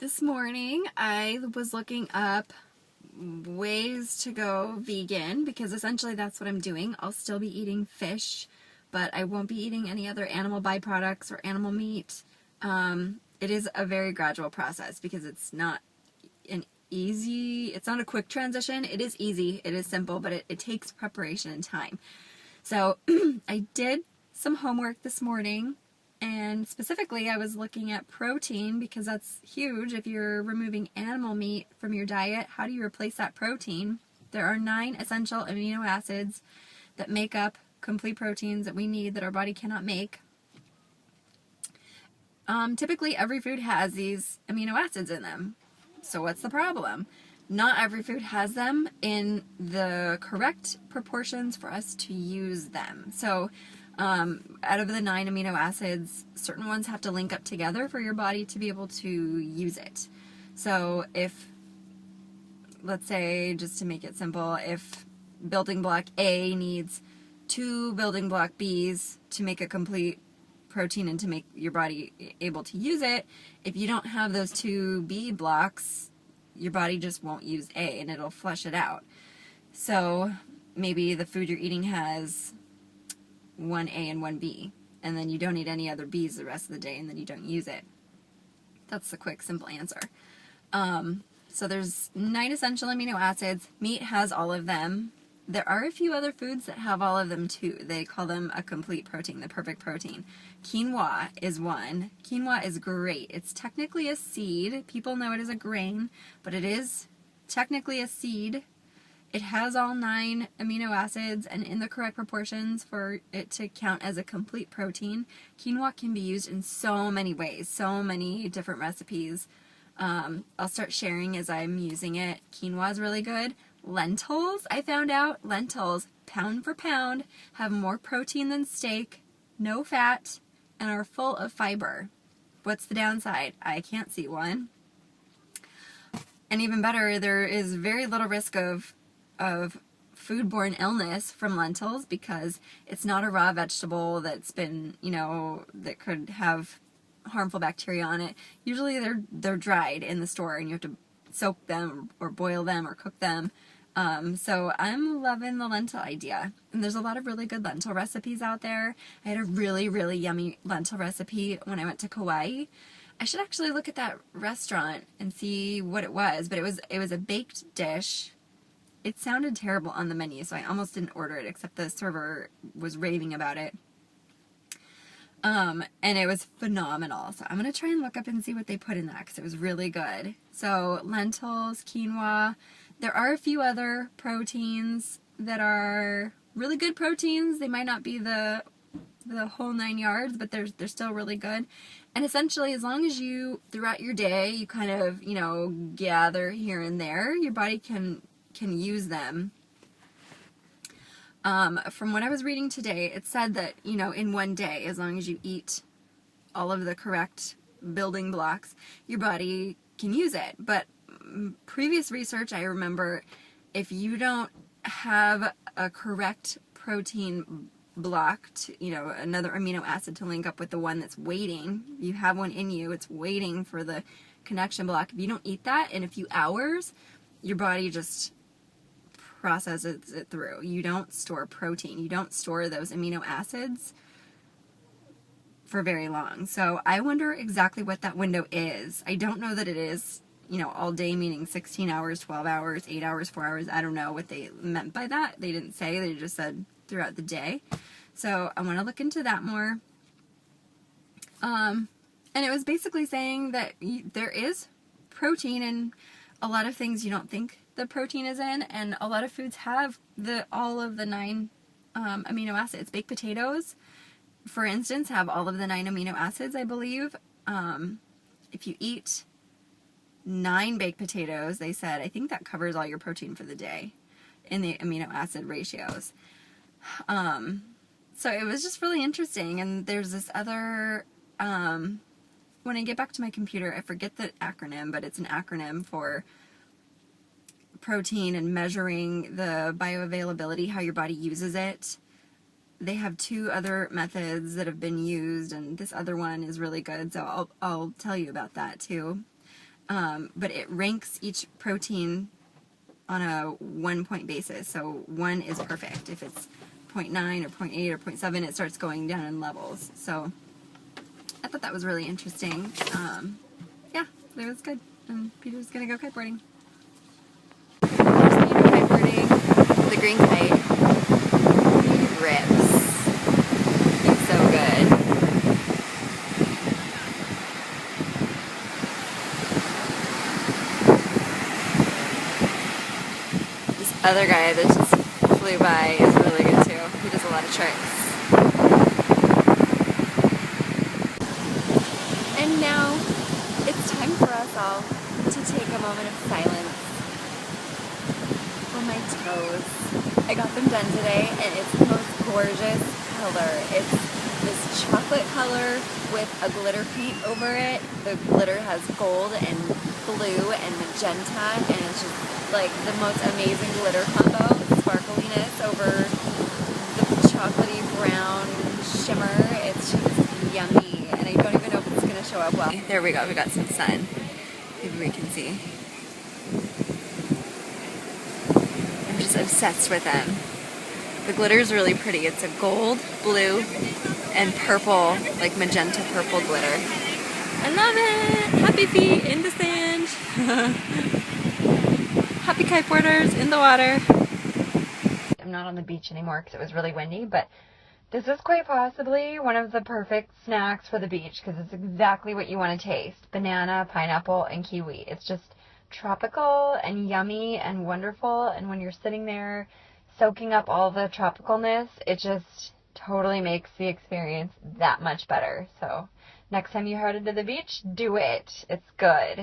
This morning I was looking up ways to go vegan because essentially that's what I'm doing. I'll still be eating fish, but I won't be eating any other animal byproducts or animal meat. It is a very gradual process because it's not it's not a quick transition. It is easy, it is simple, but it takes preparation and time. So I did some homework this morning. And specifically, I was looking at protein because that's huge. If you're removing animal meat from your diet, how do you replace that protein? There are 9 essential amino acids that make up complete proteins that we need that our body cannot make. Typically, every food has these amino acids in them. So what's the problem? Not every food has them in the correct proportions for us to use them. So out of the 9 amino acids, certain ones have to link up together for your body to be able to use it. So if, let's say, just to make it simple, if building block A needs 2 building block Bs to make a complete protein and to make your body able to use it, if you don't have those 2 B blocks, your body just won't use A and it'll flush it out. So maybe the food you're eating has 1 A and 1 B, and then you don't eat any other B's the rest of the day, and then you don't use it. That's the quick, simple answer. So there's 9 essential amino acids. Meat has all of them. There are a few other foods that have all of them too. They call them a complete protein, the perfect protein. Quinoa is one. Quinoa is great. It's technically a seed. People know it as a grain, but it is technically a seed. It has all 9 amino acids and in the correct proportions for it to count as a complete protein. Quinoa can be used in so many ways, so many different recipes. I'll start sharing as I'm using it. Quinoa is really good. Lentils, I found out, lentils, pound for pound, have more protein than steak, no fat, and are full of fiber. What's the downside? I can't see one. And even better, there is very little risk of foodborne illness from lentils because it's not a raw vegetable that's been, that could have harmful bacteria on it. Usually they're dried in the store and you have to soak them or boil them or cook them. So I'm loving the lentil idea. And there's a lot of really good lentil recipes out there. I had a really, really yummy lentil recipe when I went to Kauai. I should actually look at that restaurant and see what it was, but it was a baked dish. It sounded terrible on the menu, so I almost didn't order it, except the server was raving about it. And it was phenomenal. So I'm going to try and look up and see what they put in that, because it was really good. So lentils, quinoa. There are a few other proteins that are really good proteins. They might not be the whole 9 yards, but they're still really good. And essentially, as long as you, throughout your day, you kind of, gather here and there, your body can use them. From what I was reading today, it said that, in one day, as long as you eat all of the correct building blocks, your body can use it. But previous research, I remember, if you don't have a correct protein block, another amino acid to link up with the one that's waiting, you have one in you, it's waiting for the connection block. If you don't eat that in a few hours, your body just processes it through. You don't store protein. You don't store those amino acids for very long. So I wonder exactly what that window is. I don't know that it is, all day, meaning 16 hours, 12 hours, 8 hours, 4 hours. I don't know what they meant by that. They didn't say. They just said throughout the day. So I want to look into that more. And it was basically saying that there is protein in a lot of things you don't think the protein is in, and a lot of foods have all of the 9 amino acids. Baked potatoes, for instance, have all of the 9 amino acids, I believe. If you eat 9 baked potatoes, they said, I think that covers all your protein for the day in the amino acid ratios. So it was just really interesting. And there's this other, when I get back to my computer, I forget the acronym, but it's an acronym for protein and measuring the bioavailability, how your body uses it. They have 2 other methods that have been used, and this other one is really good, so I'll tell you about that too. but it ranks each protein on a 1 point basis. So 1 is perfect. If it's 0.9 or 0.8 or 0.7, it starts going down in levels. So I thought that was really interesting. Yeah, it was good. And Peter's gonna go kiteboarding. There's Peter kiteboarding. The green kite. He rips. He's so good. This other guy that just flew by is really good too. He does a lot of tricks. And now it's time for us all to take a moment of silence for my toes. I got them done today and it's the most gorgeous color. It's this chocolate color with a glitter paint over it. The glitter has gold and blue and magenta, and it's just like the most amazing glitter combo. The sparkliness over the chocolatey brown shimmer. It's just yummy, and I don't even know if it's going to show up well. There we go, we got some sun. Maybe we can see. I'm just obsessed with them. The glitter is really pretty. It's a gold, blue, and purple, like magenta purple glitter. I love it! Happy feet in the sand. Happy kiteboarders in the water. I'm not on the beach anymore because it was really windy, but this is quite possibly one of the perfect snacks for the beach because it's exactly what you want to taste. Banana, pineapple, and kiwi. It's just tropical and yummy and wonderful, and when you're sitting there soaking up all the tropicalness, it just totally makes the experience that much better. So next time you're headed to the beach, do it. It's good.